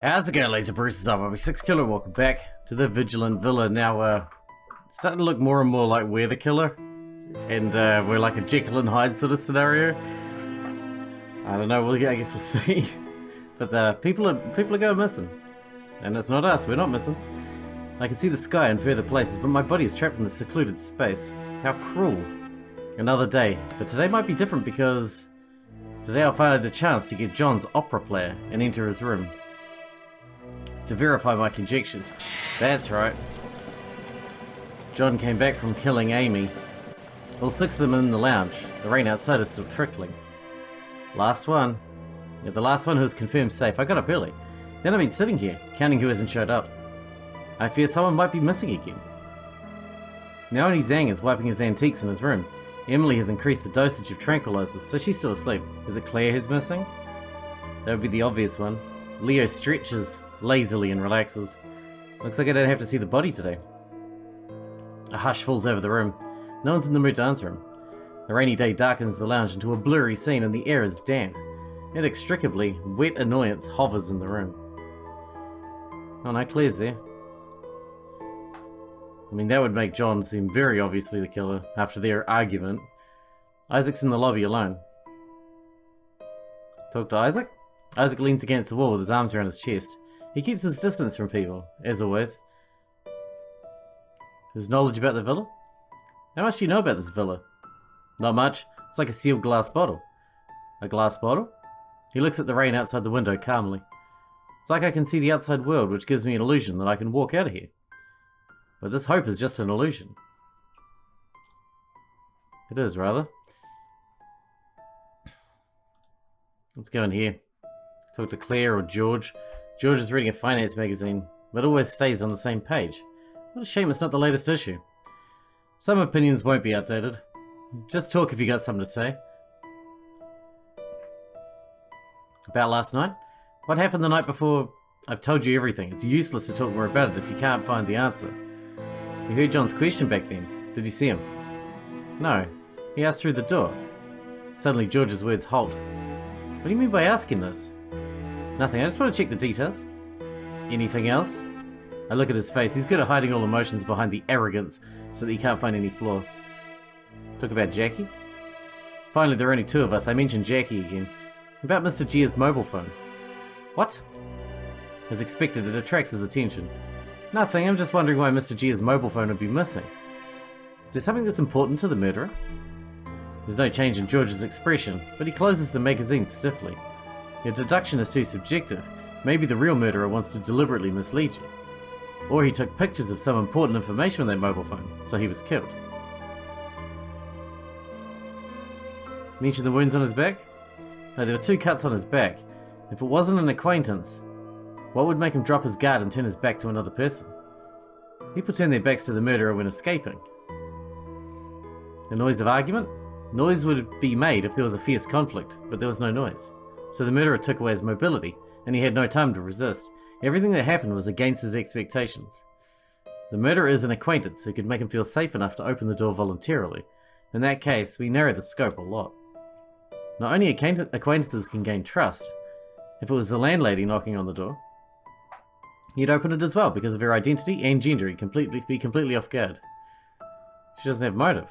How's it going, Laser Bruises? I'm Sixkilla. Welcome back to the Vigilant Villa. Now, it's starting to look more and more like we're the killer, and we're like a Jekyll and Hyde sort of scenario. I don't know. I guess we'll see. But people are going missing, and it's not us. We're not missing. I can see the sky in further places, but my body is trapped in this secluded space. How cruel! Another day, but today might be different because today I'll find a chance to get John's opera player and enter his room. To verify my conjectures. That's right. John came back from killing Amy. All six of them in the lounge. The rain outside is still trickling. Last one. Yeah, the last one who was confirmed safe. I got up early. Then I've been sitting here, counting who hasn't showed up. I fear someone might be missing again. Now only Zhang is wiping his antiques in his room. Emily has increased the dosage of tranquilizers, so she's still asleep. Is it Claire who's missing? That would be the obvious one. Leo stretches lazily and relaxes. Looks like I don't have to see the body today. A hush falls over the room. No one's in the mood to answer him. The rainy day darkens the lounge into a blurry scene and the air is damp. Inextricably, wet annoyance hovers in the room. Oh no, Claire's there. I mean, that would make John seem very obviously the killer after their argument. Isaac's in the lobby alone. Talk to Isaac? Isaac leans against the wall with his arms around his chest. He keeps his distance from people, as always. His knowledge about the villa? How much do you know about this villa? Not much. It's like a sealed glass bottle. A glass bottle? He looks at the rain outside the window calmly. It's like I can see the outside world, which gives me an illusion that I can walk out of here. But this hope is just an illusion. It is, rather. Let's go in here. Talk to Claire or George. George is reading a finance magazine, but always stays on the same page. What a shame it's not the latest issue. Some opinions won't be outdated. Just talk if you got something to say. About last night? What happened the night before? I've told you everything. It's useless to talk more about it if you can't find the answer. You heard John's question back then. Did you see him? No. He asked through the door. Suddenly George's words halt. What do you mean by asking this? Nothing, I just want to check the details. Anything else? I look at his face. He's good at hiding all emotions behind the arrogance so that he can't find any flaw. Talk about Jackie? Finally, there are only two of us. I mentioned Jackie again. About Mr. Gia's mobile phone. What? As expected, it attracts his attention. Nothing, I'm just wondering why Mr. Gia's mobile phone would be missing. Is there something that's important to the murderer? There's no change in George's expression, but he closes the magazine stiffly. Your deduction is too subjective. Maybe the real murderer wants to deliberately mislead you. Or he took pictures of some important information with that mobile phone, so he was killed. Mention the wounds on his back? No, there were two cuts on his back. If it wasn't an acquaintance, what would make him drop his guard and turn his back to another person? People turn their backs to the murderer when escaping. The noise of argument? Noise would be made if there was a fierce conflict, but there was no noise. So the murderer took away his mobility, and he had no time to resist. Everything that happened was against his expectations. The murderer is an acquaintance who could make him feel safe enough to open the door voluntarily. In that case, we narrow the scope a lot. Not only acquaintances can gain trust. If it was the landlady knocking on the door, he'd open it as well because of her identity and gender. He'd be completely off guard. She doesn't have motive.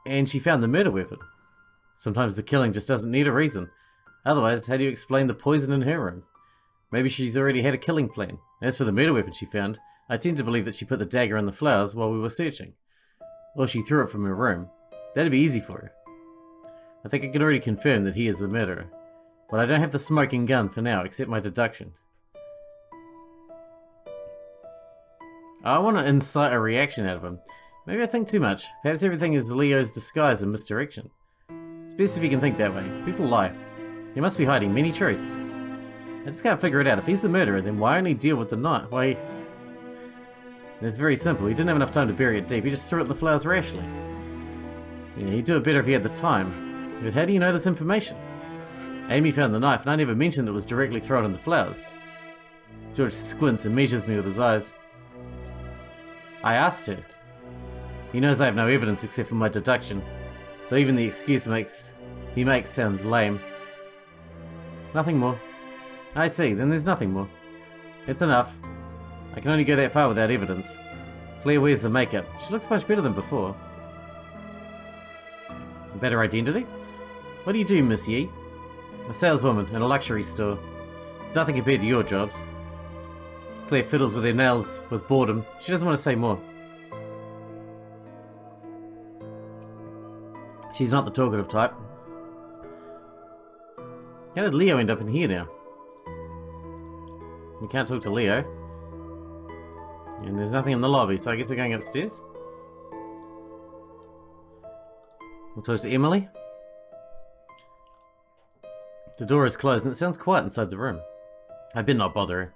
And she found the murder weapon. Sometimes the killing just doesn't need a reason. Otherwise, how do you explain the poison in her room? Maybe she's already had a killing plan. As for the murder weapon she found, I tend to believe that she put the dagger in the flowers while we were searching. Or she threw it from her room. That'd be easy for her. I think I can already confirm that he is the murderer. But I don't have the smoking gun for now, except my deduction. I want to incite a reaction out of him. Maybe I think too much. Perhaps everything is Leo's disguise and misdirection. It's best if you can think that way. People lie. He must be hiding many truths. I just can't figure it out. If he's the murderer, then why only deal with the knife? Why? It's very simple. He didn't have enough time to bury it deep. He just threw it in the flowers rashly. Yeah, he'd do it better if he had the time. But how do you know this information? Amy found the knife, and I never mentioned it was directly thrown in the flowers. George squints and measures me with his eyes. I asked her. He knows I have no evidence except for my deduction, so even the excuse he makes sounds lame. Nothing more. I see, then there's nothing more. It's enough. I can only go that far without evidence. Claire wears the makeup. She looks much better than before. A better identity? What do you do, Miss Yi? A saleswoman in a luxury store. It's nothing compared to your jobs. Claire fiddles with her nails with boredom. She doesn't want to say more. She's not the talkative type. How did Leo end up in here now? We can't talk to Leo. And there's nothing in the lobby, so I guess we're going upstairs. We'll talk to Emily. The door is closed and it sounds quiet inside the room. I better not bother her.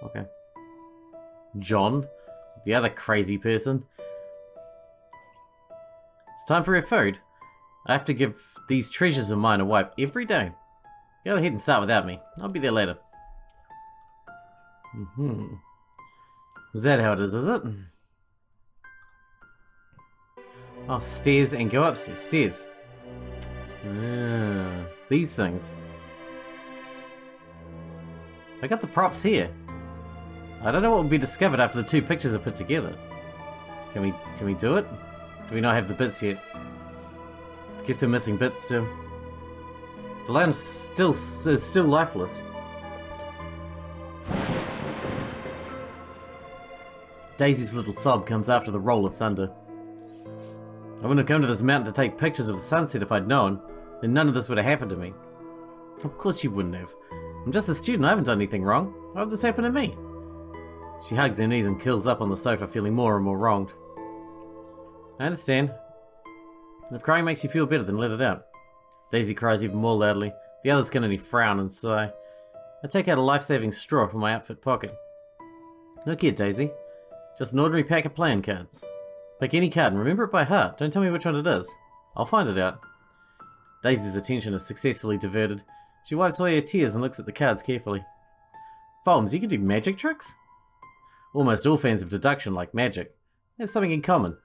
Okay. John, the other crazy person. It's time for her food. I have to give these treasures of mine a wipe every day. Go ahead and start without me. I'll be there later. Is that how it is it? Oh, stairs and go upstairs. Stairs. These things. I got the props here. I don't know what will be discovered after the two pictures are put together. Can we do it? Do we not have the bits yet? Guess we're missing bits still. The lounge is still lifeless. Daisy's little sob comes after the roll of thunder. I wouldn't have come to this mountain to take pictures of the sunset if I'd known. Then none of this would have happened to me. Of course you wouldn't have. I'm just a student, I haven't done anything wrong. Why would this happen to me? She hugs her knees and curls up on the sofa, feeling more and more wronged. I understand. If crying makes you feel better, then let it out. Daisy cries even more loudly. The others can only frown and sigh. I take out a life-saving straw from my outfit pocket. Look here, Daisy. Just an ordinary pack of playing cards. Pick any card and remember it by heart. Don't tell me which one it is. I'll find it out. Daisy's attention is successfully diverted. She wipes away her tears and looks at the cards carefully. Folmes, you can do magic tricks? Almost all fans of deduction like magic. They have something in common.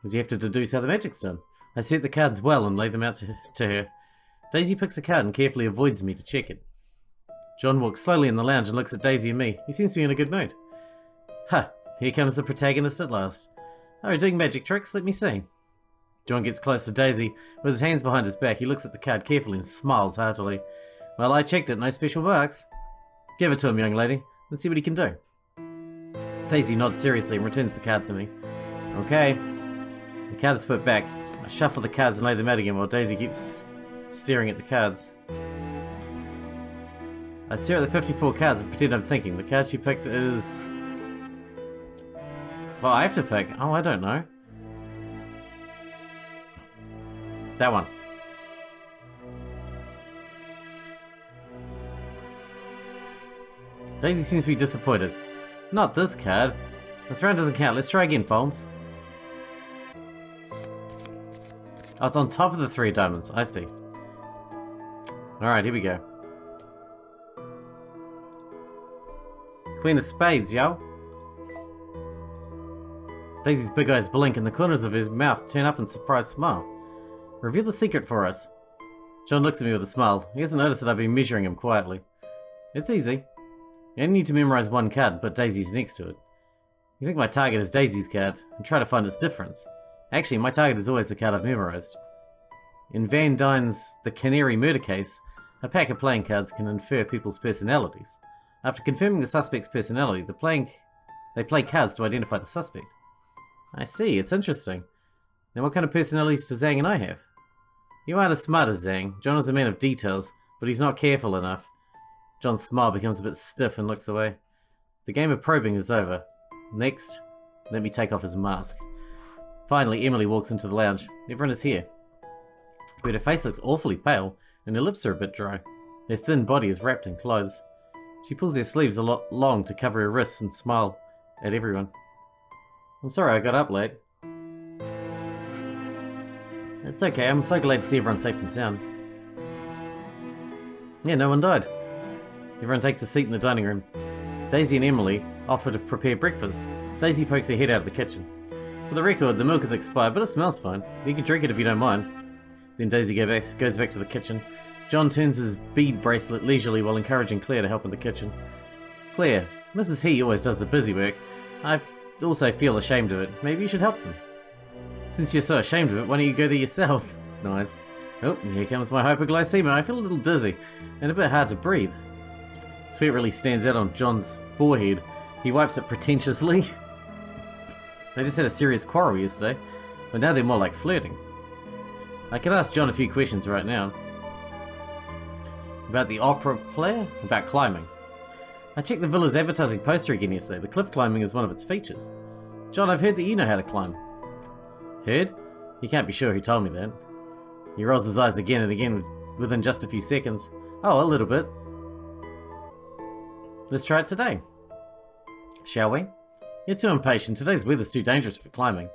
Because you have to deduce how the magic's done. I set the cards well and lay them out to her. Daisy picks a card and carefully avoids me to check it. John walks slowly in the lounge and looks at Daisy and me. He seems to be in a good mood. Ha! Here comes the protagonist at last. Oh, doing magic tricks? Let me see. John gets close to Daisy. With his hands behind his back, he looks at the card carefully and smiles heartily. Well, I checked it, no special marks. Give it to him, young lady. Let's see what he can do. Daisy nods seriously and returns the card to me. Okay. The card is put back. I shuffle the cards and lay them out again while Daisy keeps staring at the cards. I stare at the 54 cards and pretend I'm thinking. The card she picked is... Well, I have to pick. Oh, I don't know. That one. Daisy seems to be disappointed. Not this card. This round doesn't count. Let's try again, Folmes. Oh, it's on top of the 3 diamonds. I see. Alright, here we go. Queen of Spades, yo. Daisy's big eyes blink and the corners of his mouth turn up in a surprised smile. Reveal the secret for us. John looks at me with a smile. He hasn't noticed that I've been measuring him quietly. It's easy. You only need to memorize one card and put Daisy's next to it. You think my target is Daisy's card, and try to find its difference. Actually, my target is always the card I've memorized. In Van Dyne's The Canary Murder Case, a pack of playing cards can infer people's personalities. After confirming the suspect's personality, they play cards to identify the suspect. I see, it's interesting. Now what kind of personalities do Zhang and I have? You aren't as smart as Zhang. John is a man of details, but he's not careful enough. John's smile becomes a bit stiff and looks away. The game of probing is over. Next, let me take off his mask. Finally, Emily walks into the lounge. Everyone is here. But her face looks awfully pale, and her lips are a bit dry. Her thin body is wrapped in clothes. She pulls her sleeves a lot long to cover her wrists and smile at everyone. I'm sorry I got up late. It's okay, I'm so glad to see everyone safe and sound. Yeah, no one died. Everyone takes a seat in the dining room. Daisy and Emily offer to prepare breakfast. Daisy pokes her head out of the kitchen. For the record, the milk is expired, but it smells fine. You can drink it if you don't mind. Then Daisy goes back to the kitchen. John turns his bead bracelet leisurely while encouraging Claire to help in the kitchen. Claire, Mrs. He always does the busy work. I also feel ashamed of it. Maybe you should help them. Since you're so ashamed of it, why don't you go there yourself? Nice. Oh, here comes my hypoglycemia. I feel a little dizzy and a bit hard to breathe. Sweat really stands out on John's forehead. He wipes it pretentiously. They just had a serious quarrel yesterday, but now they're more like flirting. I could ask John a few questions right now. About the opera player? About climbing. I checked the villa's advertising poster again yesterday. The cliff climbing is one of its features. John, I've heard that you know how to climb. Heard? You can't be sure who told me that. He rolls his eyes again and again within just a few seconds. Oh, a little bit. Let's try it today. Shall we? You're too impatient. Today's weather's too dangerous for climbing.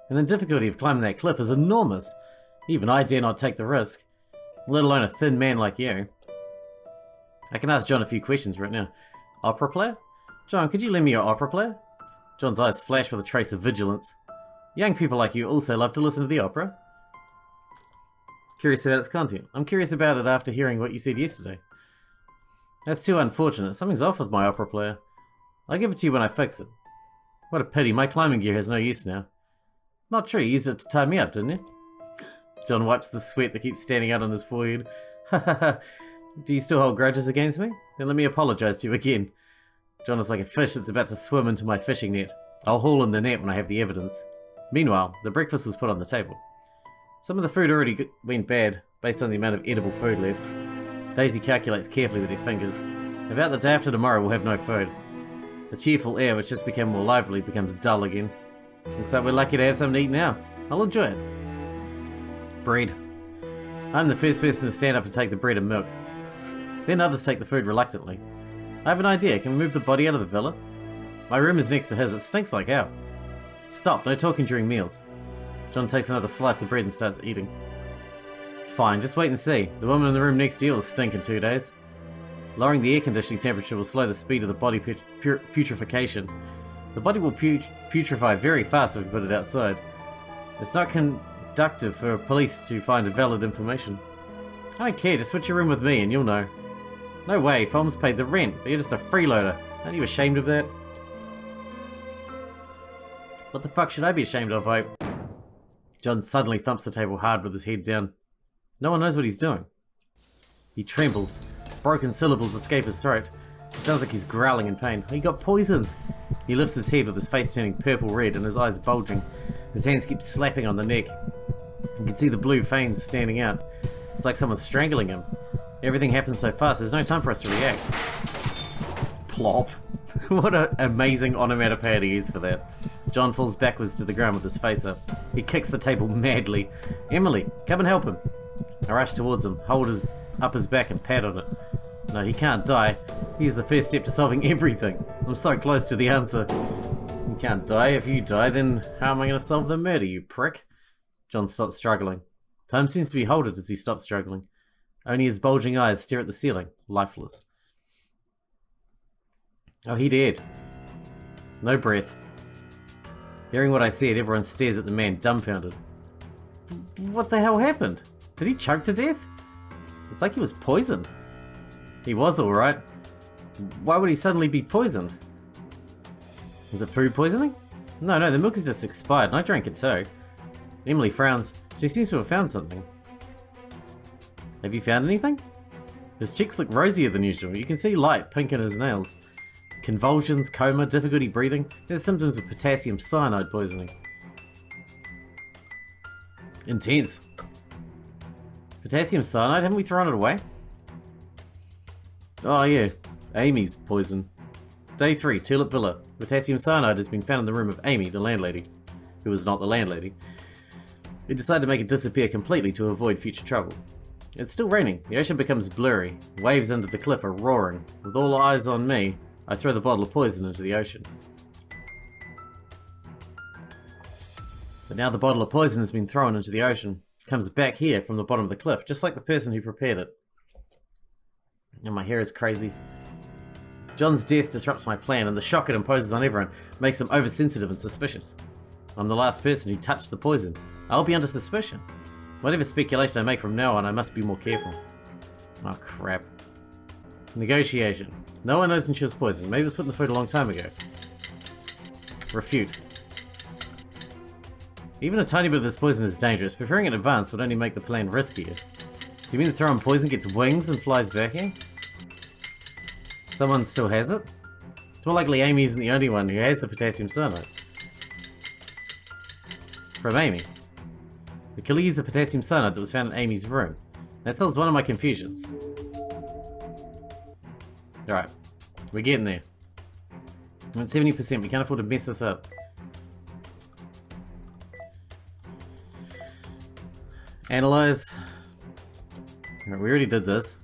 And the difficulty of climbing that cliff is enormous. Even I dare not take the risk, let alone a thin man like you. I can ask John a few questions right now. Opera player? John, could you lend me your opera player? John's eyes flash with a trace of vigilance. Young people like you also love to listen to the opera. Curious about its content. I'm curious about it after hearing what you said yesterday. That's too unfortunate. Something's off with my opera player. I'll give it to you when I fix it. What a pity, my climbing gear has no use now. Not true, you used it to tie me up, didn't you? John wipes the sweat that keeps standing out on his forehead. Do you still hold grudges against me? Then let me apologize to you again. John is like a fish that's about to swim into my fishing net. I'll haul in the net when I have the evidence. Meanwhile, the breakfast was put on the table. Some of the food already went bad, based on the amount of edible food left. Daisy calculates carefully with her fingers. About the day after tomorrow, we'll have no food. The cheerful air, which just became more lively, becomes dull again. Looks like we're lucky to have something to eat now. I'll enjoy it. Bread. I'm the first person to stand up and take the bread and milk. Then others take the food reluctantly. I have an idea. Can we move the body out of the villa? My room is next to his. It stinks like hell. Stop. No talking during meals. John takes another slice of bread and starts eating. Fine. Just wait and see. The woman in the room next to you will stink in 2 days. Lowering the air conditioning temperature will slow the speed of the body putrefaction. The body will putrefy very fast if we put it outside. It's not conductive for police to find valid information. I don't care, just switch your room with me and you'll know. No way, Fulham's paid the rent, but you're just a freeloader. Aren't you ashamed of that? What the fuck should I be ashamed of, Hope? John suddenly thumps the table hard with his head down. No one knows what he's doing. He trembles. Broken syllables escape his throat. It sounds like he's growling in pain. He got poisoned! He lifts his head with his face turning purple-red and his eyes bulging. His hands keep slapping on the neck. You can see the blue veins standing out. It's like someone's strangling him. Everything happens so fast, there's no time for us to react. Plop. What an amazing onomatopoeia to use for that. John falls backwards to the ground with his face up. He kicks the table madly. Emily, come and help him. I rush towards him, hold up his back and pat on it. No, he can't die. He's the first step to solving everything. I'm so close to the answer. You can't die. If you die, then how am I going to solve the murder, you prick? John stops struggling. Time seems to be halted as he stops struggling. Only his bulging eyes stare at the ceiling, lifeless. Oh, he dead. No breath. Hearing what I said, everyone stares at the man, dumbfounded. What the hell happened? Did he choke to death? It's like he was poisoned. He was alright. Why would he suddenly be poisoned? Is it food poisoning? No, the milk is just expired and I drank it too. Emily frowns. She seems to have found something. Have you found anything? His cheeks look rosier than usual. You can see light pink in his nails. Convulsions, coma, difficulty breathing. There's symptoms of potassium cyanide poisoning. Intense. Potassium cyanide? Haven't we thrown it away? Oh yeah, Amy's poison. Day 3, Tulip Villa. Potassium cyanide has been found in the room of Amy, the landlady. Who was not the landlady. We decided to make it disappear completely to avoid future trouble. It's still raining. The ocean becomes blurry. Waves under the cliff are roaring. With all eyes on me, I throw the bottle of poison into the ocean. But now the bottle of poison has been thrown into the ocean. It comes back here from the bottom of the cliff, just like the person who prepared it. And my hair is crazy. John's death disrupts my plan, and the shock it imposes on everyone makes them oversensitive and suspicious. I'm the last person who touched the poison. I'll be under suspicion. Whatever speculation I make from now on, I must be more careful. Oh, crap. Negotiation. No one knows when she was poisoned. Maybe it was put in the food a long time ago. Refute. Even a tiny bit of this poison is dangerous. Preparing in advance would only make the plan riskier. Do you mean the thrown poison gets wings and flies back here? Someone still has it? It's more likely Amy isn't the only one who has the potassium cyanide. From Amy. The killer used the potassium cyanide that was found in Amy's room. That solves one of my confusions. Alright. We're getting there. We're at 70%. We can't afford to mess this up. Analyze. Alright, we already did this.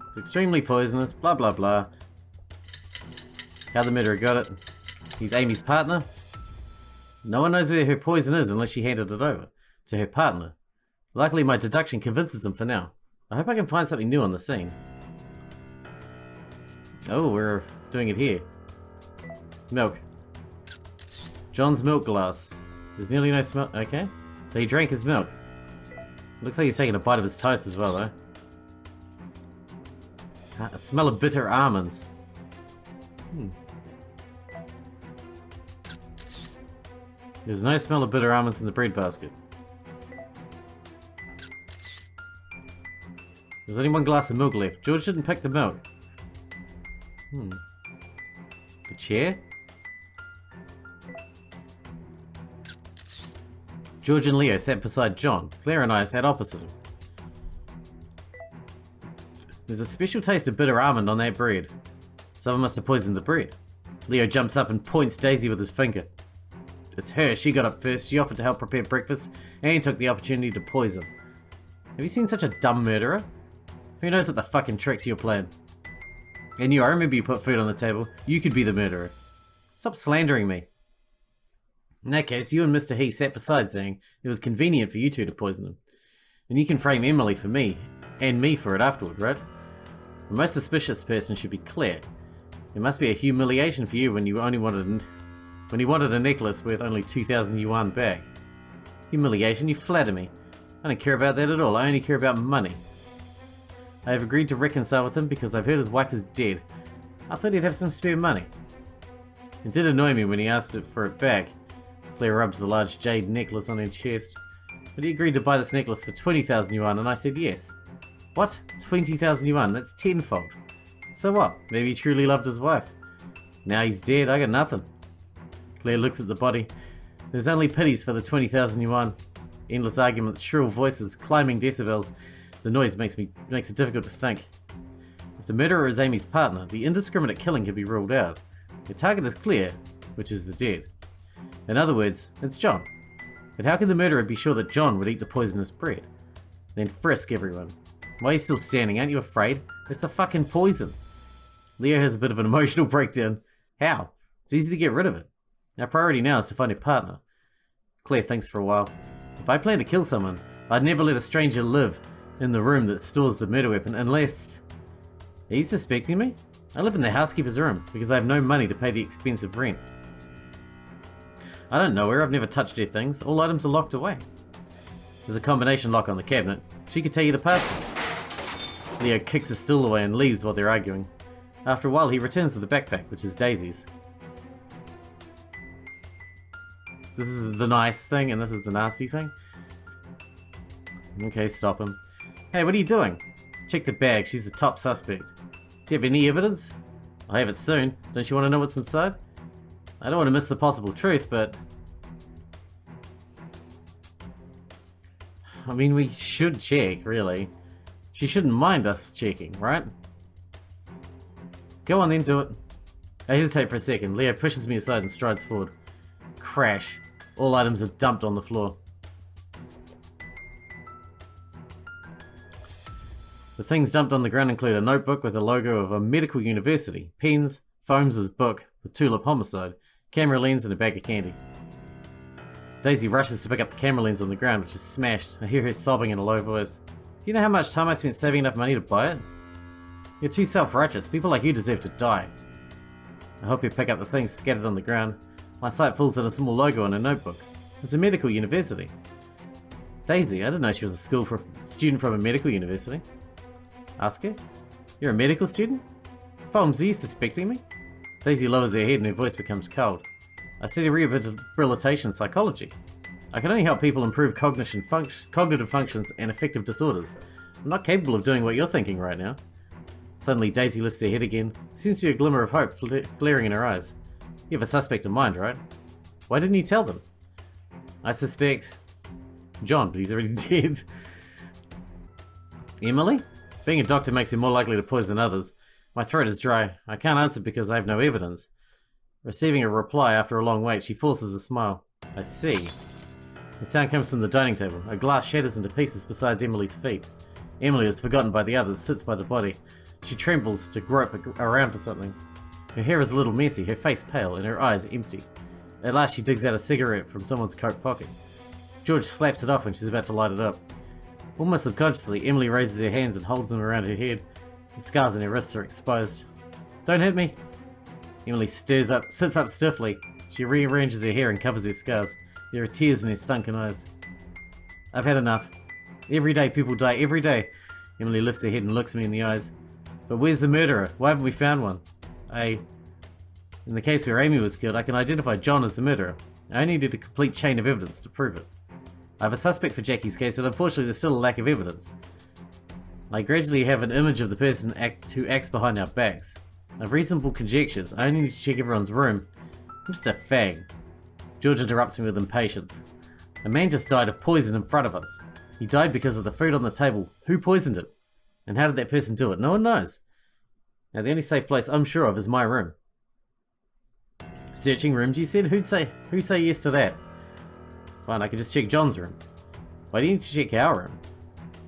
It's extremely poisonous. Blah blah blah. How the murderer got it. He's Amy's partner. No one knows where her poison is unless she handed it over to her partner. Luckily my deduction convinces them for now. I hope I can find something new on the scene. Oh, we're doing it here. Milk. John's milk glass. There's nearly no smell. Okay. So he drank his milk. Looks like he's taking a bite of his toast as well, though. A smell of bitter almonds. There's no smell of bitter almonds in the bread basket. There's only one glass of milk left. George didn't pick the milk. The chair? George and Leo sat beside John. Claire and I sat opposite him. There's a special taste of bitter almond on that bread. Someone must have poisoned the bread. Leo jumps up and points Daisy with his finger. It's her. She got up first. She offered to help prepare breakfast and took the opportunity to poison. Have you seen such a dumb murderer? Who knows what the fucking tricks you're playing? And you, I remember you put food on the table. You could be the murderer. Stop slandering me. In that case, you and Mr. He sat beside saying it was convenient for you two to poison him. And you can frame Emily for me, and me for it afterward, right? The most suspicious person should be Claire. It must be a humiliation for you when you wanted a necklace worth only 2,000 yuan back. Humiliation? You flatter me. I don't care about that at all. I only care about money. I have agreed to reconcile with him because I've heard his wife is dead. I thought he'd have some spare money. It did annoy me when he asked for it back. Claire rubs the large jade necklace on her chest. But he agreed to buy this necklace for 20,000 yuan and I said yes. What? 20,000 yuan? That's tenfold. So what? Maybe he truly loved his wife. Now he's dead, I got nothing. Claire looks at the body. There's only pities for the 20,000 yuan. Endless arguments, shrill voices, climbing decibels. The noise makes it difficult to think. If the murderer is Amy's partner, the indiscriminate killing can be ruled out. The target is clear, which is the dead. In other words, it's John. But how can the murderer be sure that John would eat the poisonous bread? Then frisk everyone. Why are you still standing? Aren't you afraid? It's the fucking poison. Leo has a bit of an emotional breakdown. How? It's easy to get rid of it. Our priority now is to find a partner. Claire thinks for a while. If I plan to kill someone, I'd never let a stranger live in the room that stores the murder weapon unless... Are you suspecting me? I live in the housekeeper's room because I have no money to pay the expensive rent. I don't know her. I've never touched her things. All items are locked away. There's a combination lock on the cabinet. She could tell you the password. Leo kicks his stool away and leaves while they're arguing. After a while, he returns to the backpack, which is Daisy's. This is the nice thing, and this is the nasty thing. Okay, stop him. Hey, what are you doing? Check the bag. She's the top suspect. Do you have any evidence? I'll have it soon. Don't you want to know what's inside? I don't want to miss the possible truth, but... I mean, we should check, really. She shouldn't mind us checking, right? Go on then, do it. I hesitate for a second. Leo pushes me aside and strides forward. Crash. All items are dumped on the floor. The things dumped on the ground include a notebook with a logo of a medical university, pens, Foames' book, The Tulip Homicide, camera lens, and a bag of candy. Daisy rushes to pick up the camera lens on the ground, which is smashed. I hear her sobbing in a low voice. Do you know how much time I spent saving enough money to buy it? You're too self-righteous. People like you deserve to die. I hope you pick up the things scattered on the ground. My sight falls on a small logo on a notebook. It's a medical university. Daisy, I didn't know she was a student from a medical university. Ask her. You're a medical student? Holmes, are you suspecting me? Daisy lowers her head and her voice becomes cold. I study rehabilitation psychology. I can only help people improve cognitive functions and affective disorders. I'm not capable of doing what you're thinking right now. Suddenly, Daisy lifts her head again. There seems to be a glimmer of hope flaring in her eyes. You have a suspect in mind, right? Why didn't you tell them? I suspect John, but he's already dead. Emily? Being a doctor makes you more likely to poison others. My throat is dry. I can't answer because I have no evidence. Receiving a reply after a long wait, she forces a smile. I see. The sound comes from the dining table. A glass shatters into pieces beside Emily's feet. Emily is forgotten by the others, sits by the body. She trembles to grope around for something. Her hair is a little messy, her face pale, and her eyes empty. At last she digs out a cigarette from someone's coat pocket. George slaps it off when she's about to light it up. Almost subconsciously, Emily raises her hands and holds them around her head. The scars on her wrists are exposed. Don't hit me! Emily sits up stiffly. She rearranges her hair and covers her scars. There are tears in her sunken eyes. I've had enough. Every day people die, every day. Emily lifts her head and looks me in the eyes. But where's the murderer? Why haven't we found one? In the case where Amy was killed, I can identify John as the murderer. I only needed a complete chain of evidence to prove it. I have a suspect for Jackie's case, but unfortunately there's still a lack of evidence. I gradually have an image of the person who acts behind our backs. I have reasonable conjectures. I only need to check everyone's room. Mr. Fang. George interrupts me with impatience. A man just died of poison in front of us. He died because of the food on the table. Who poisoned it? And how did that person do it? No one knows. Now the only safe place I'm sure of is my room. Searching rooms, you said? Who'd say yes to that? Fine, I could just check John's room. Why do you need to check our room?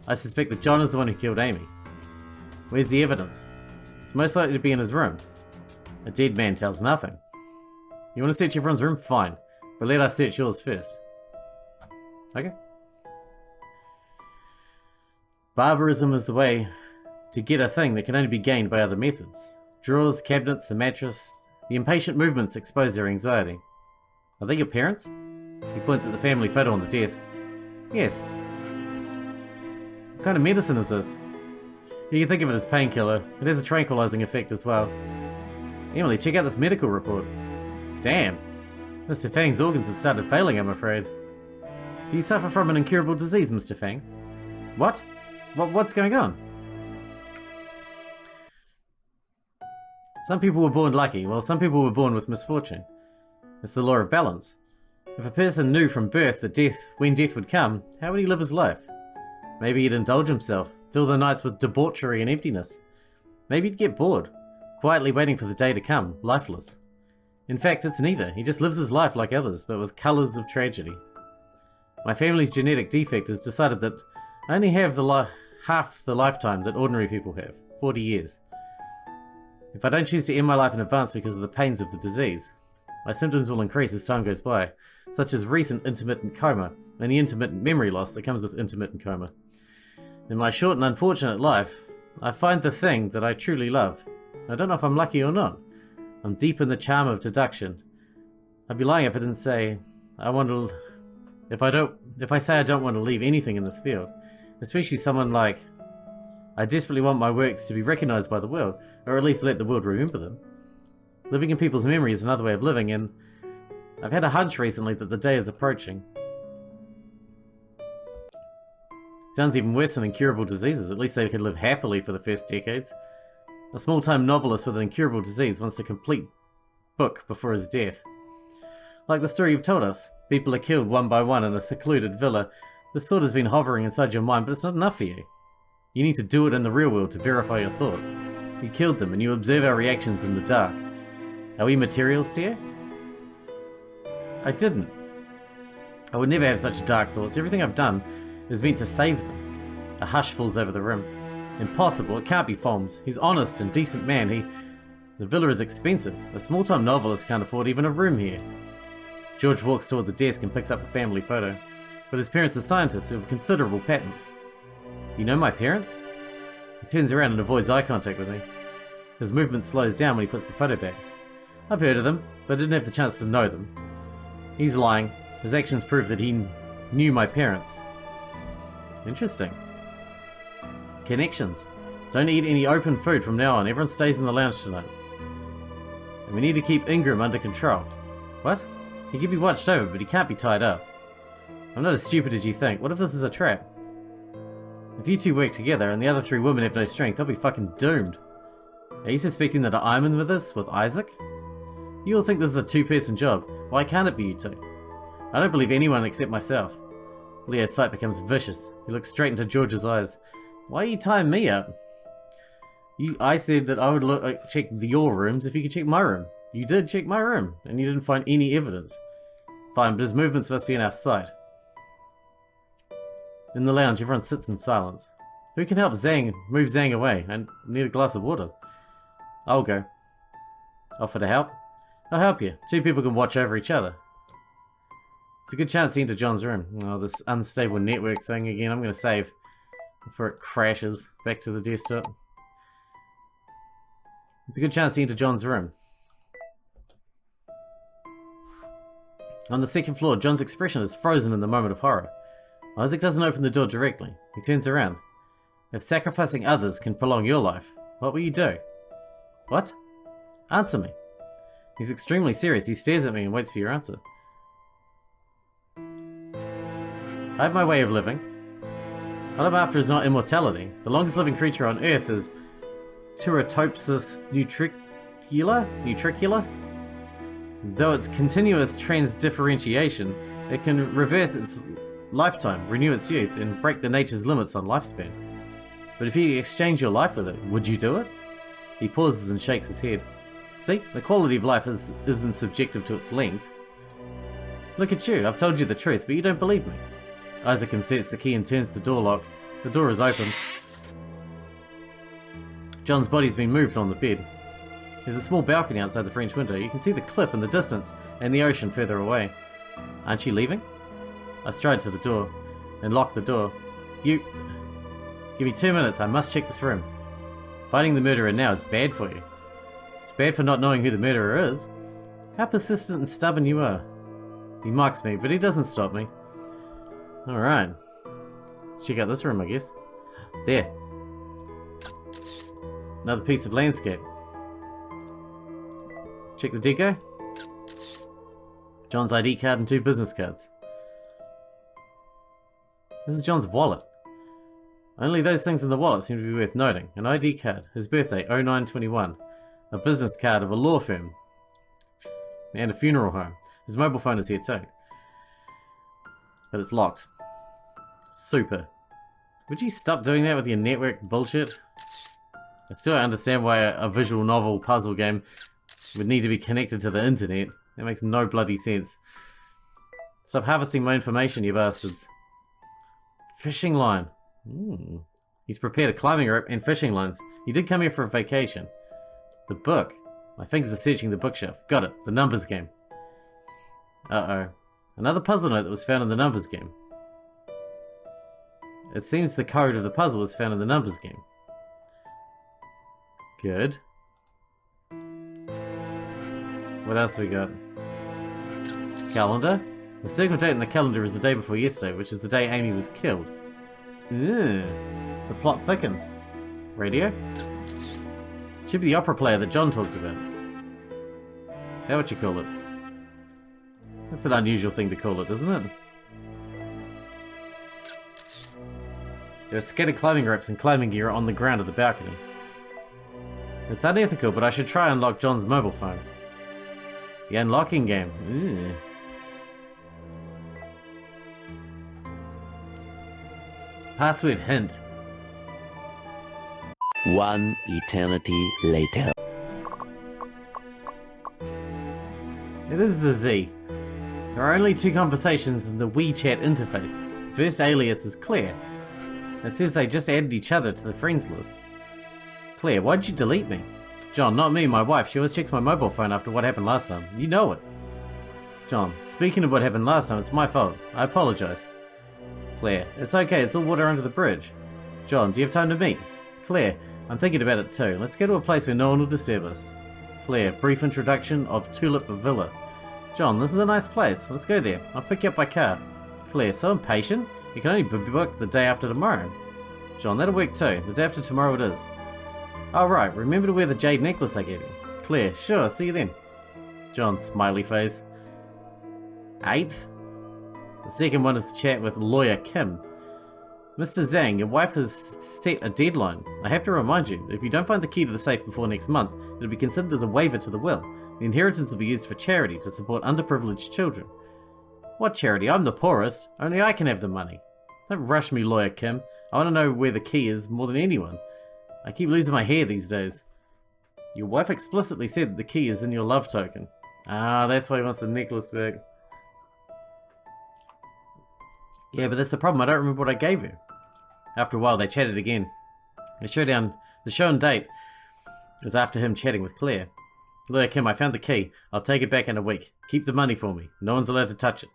I suspect that John is the one who killed Amy. Where's the evidence? It's most likely to be in his room. A dead man tells nothing. You want to search everyone's room? Fine. But let us search yours first. Okay. Barbarism is the way to get a thing that can only be gained by other methods. Drawers, cabinets, the mattress. The impatient movements expose their anxiety. Are they your parents? He points at the family photo on the desk. Yes. What kind of medicine is this? You can think of it as painkiller. It has a tranquilizing effect as well. Emily, check out this medical report. Damn. Mr. Fang's organs have started failing, I'm afraid. Do you suffer from an incurable disease, Mr. Fang? What? What's going on? Some people were born lucky, while some people were born with misfortune. It's the law of balance. If a person knew from birth that when death would come, how would he live his life? Maybe he'd indulge himself, fill the nights with debauchery and emptiness. Maybe he'd get bored, quietly waiting for the day to come, lifeless. In fact, it's neither. He just lives his life like others, but with colours of tragedy. My family's genetic defect has decided that I only have half the lifetime that ordinary people have, 40 years. If I don't choose to end my life in advance because of the pains of the disease, my symptoms will increase as time goes by, such as recent intermittent coma and the intermittent memory loss that comes with intermittent coma. In my short and unfortunate life, I find the thing that I truly love. I don't know if I'm lucky or not. I'm deep in the charm of deduction. I'd be lying if I didn't say if I say I don't want to leave anything in this field, especially someone like I desperately want my works to be recognized by the world, or at least let the world remember them. Living in people's memory is another way of living, and I've had a hunch recently that the day is approaching. Sounds even worse than incurable diseases. At least they could live happily for the first decades. A small-time novelist with an incurable disease wants a complete book before his death. Like the story you've told us, people are killed one by one in a secluded villa. This thought has been hovering inside your mind, but it's not enough for you. You need to do it in the real world to verify your thought. You killed them, and you observe our reactions in the dark. Are we materials to you? I didn't. I would never have such dark thoughts. Everything I've done is meant to save them. A hush falls over the room. Impossible. It can't be Folmes. He's honest and decent man. The villa is expensive. A small-time novelist can't afford even a room here. George walks toward the desk and picks up a family photo. But his parents are scientists who have considerable patents. You know my parents? He turns around and avoids eye contact with me. His movement slows down when he puts the photo back. I've heard of them, but I didn't have the chance to know them. He's lying. His actions prove that he knew my parents. Interesting. Connections. Don't eat any open food from now on. Everyone stays in the lounge tonight. And we need to keep Ingram under control. What? He can be watched over, but he can't be tied up. I'm not as stupid as you think. What if this is a trap? If you two work together and the other 3 women have no strength, they'll be fucking doomed. Are you suspecting that I'm in with this, with Isaac? You all think this is a 2-person job. Why can't it be you two? I don't believe anyone except myself. Leo's sight becomes vicious. He looks straight into George's eyes. Why are you tying me up? I said that I would check your rooms if you could check my room. You did check my room, and you didn't find any evidence. Fine, but his movements must be in our sight. In the lounge, everyone sits in silence. Who can help move Zhang away? I need a glass of water. I'll go. Offer to help? I'll help you. 2 people can watch over each other. It's a good chance to enter John's room. Oh, this unstable network thing again. I'm going to save before it crashes back to the desktop. It's a good chance to enter John's room. On the 2nd floor, John's expression is frozen in the moment of horror. Isaac doesn't open the door directly. He turns around. If sacrificing others can prolong your life, what will you do? What? Answer me. He's extremely serious. He stares at me and waits for your answer. I have my way of living. What I'm after is not immortality. The longest living creature on Earth is Turatopsis nutricula. Though it's continuous transdifferentiation, it can reverse its lifetime, renew its youth, and break the nature's limits on lifespan. But if you exchange your life with it, would you do it? He pauses and shakes his head. See, the quality of life isn't subjective to its length. Look at you, I've told you the truth, but you don't believe me. Isaac inserts the key and turns the door lock. The door is open. John's body's been moved on the bed. There's a small balcony outside the French window. You can see the cliff in the distance and the ocean further away. Aren't you leaving? I stride to the door and lock the door. You... Give me 2 minutes, I must check this room. Finding the murderer now is bad for you. It's bad for not knowing who the murderer is. How persistent and stubborn you are. He mocks me, but he doesn't stop me. Alright. Let's check out this room, I guess. There. Another piece of landscape. Check the deco. John's ID card and 2 business cards. This is John's wallet. Only those things in the wallet seem to be worth noting. An ID card, his birthday, 0921. A business card of a law firm. And a funeral home. His mobile phone is here too. But it's locked. Super. Would you stop doing that with your network bullshit? I still don't understand why a visual novel puzzle game would need to be connected to the internet. That makes no bloody sense. Stop harvesting my information, you bastards. Fishing line. He's prepared a climbing rope and fishing lines. He did come here for a vacation. The book. My fingers are searching the bookshelf. Got it. The numbers game. Uh-oh. Another puzzle note that was found in the numbers game. It seems the code of the puzzle was found in the numbers game. Good. What else we got? Calendar. The circle date in the calendar is the day before yesterday, which is the day Amy was killed. The plot thickens. Radio? It should be the opera player that John talked about. How would you call it? That's an unusual thing to call it, isn't it? There are scattered climbing ropes and climbing gear on the ground of the balcony. It's unethical, but I should try and unlock John's mobile phone. The unlocking game. Password hint. 1 eternity later. It is the Z. There are only 2 conversations in the WeChat interface. First alias is Claire. It says they just added each other to the friends list. Claire, why'd you delete me? John, not me, my wife. She always checks my mobile phone after what happened last time. You know it. John, speaking of what happened last time, it's my fault. I apologize. Claire, it's okay, it's all water under the bridge. John, do you have time to meet? Claire, I'm thinking about it too. Let's go to a place where no one will disturb us. Claire, brief introduction of Tulip Villa. John, this is a nice place. Let's go there. I'll pick you up by car. Claire, so impatient? You can only be booked the day after tomorrow. John, that'll work too. The day after tomorrow it is. Oh right, remember to wear the jade necklace I gave you. Claire, sure, see you then. John, smiley face. 8th? The second one is to chat with lawyer Kim. Mr. Zhang, your wife has set a deadline. I have to remind you that if you don't find the key to the safe before next month, it'll be considered as a waiver to the will. The inheritance will be used for charity to support underprivileged children. What charity? I'm the poorest. Only I can have the money. Don't rush me, lawyer Kim. I want to know where the key is more than anyone. I keep losing my hair these days. Your wife explicitly said that the key is in your love token. Ah, that's why he wants the necklace back. Yeah, but that's the problem. I don't remember what I gave you. After a while, they chatted again. The show and date was after him chatting with Claire. Lawyer Kim, I found the key. I'll take it back in a week. Keep the money for me. No one's allowed to touch it.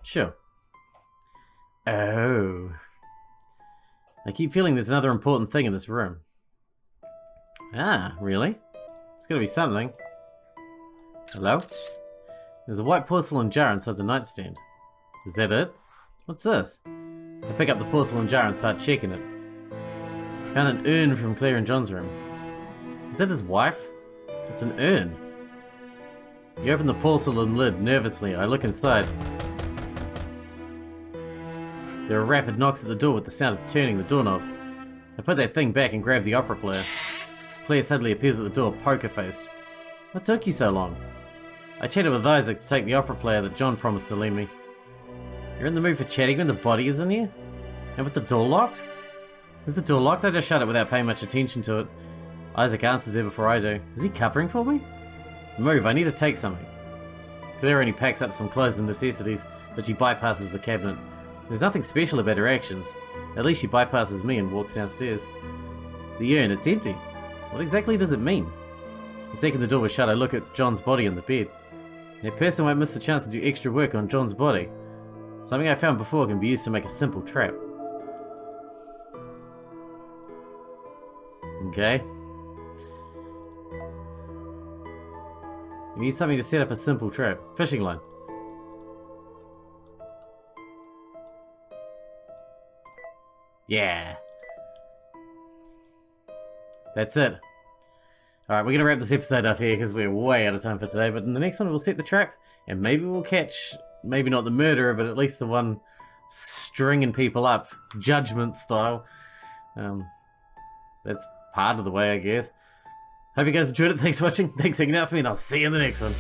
Sure. Oh. I keep feeling there's another important thing in this room. Ah, really? It's gotta be something. Hello? There's a white porcelain jar inside the nightstand. Is that it? What's this? I pick up the porcelain jar and start checking it. Found an urn from Claire and John's room. Is that his wife? It's an urn. You open the porcelain lid nervously. I look inside. There are rapid knocks at the door with the sound of turning the doorknob. I put that thing back and grab the opera player. Claire suddenly appears at the door, poker-faced. What took you so long? I chatted with Isaac to take the opera player that John promised to lend me. You're in the mood for chatting when the body is in here? And with the door locked? Is the door locked? I just shut it without paying much attention to it. Isaac answers there before I do. Is he covering for me? Move, I need to take something. Claire only packs up some clothes and necessities, but she bypasses the cabinet. There's nothing special about her actions. At least she bypasses me and walks downstairs. The urn, it's empty. What exactly does it mean? The second the door was shut, I look at John's body on the bed. A person won't miss the chance to do extra work on John's body. Something I found before can be used to make a simple trap. Okay. You need something to set up a simple trap. Fishing line. Yeah. That's it. Alright, we're going to wrap this episode up here because we're way out of time for today. But in the next one, we'll set the trap. And maybe we'll catch, maybe not the murderer, but at least the one stringing people up. Judgment style. That's part of the way, I guess. Hope you guys enjoyed it. Thanks for watching. Thanks for hanging out with me. And I'll see you in the next one.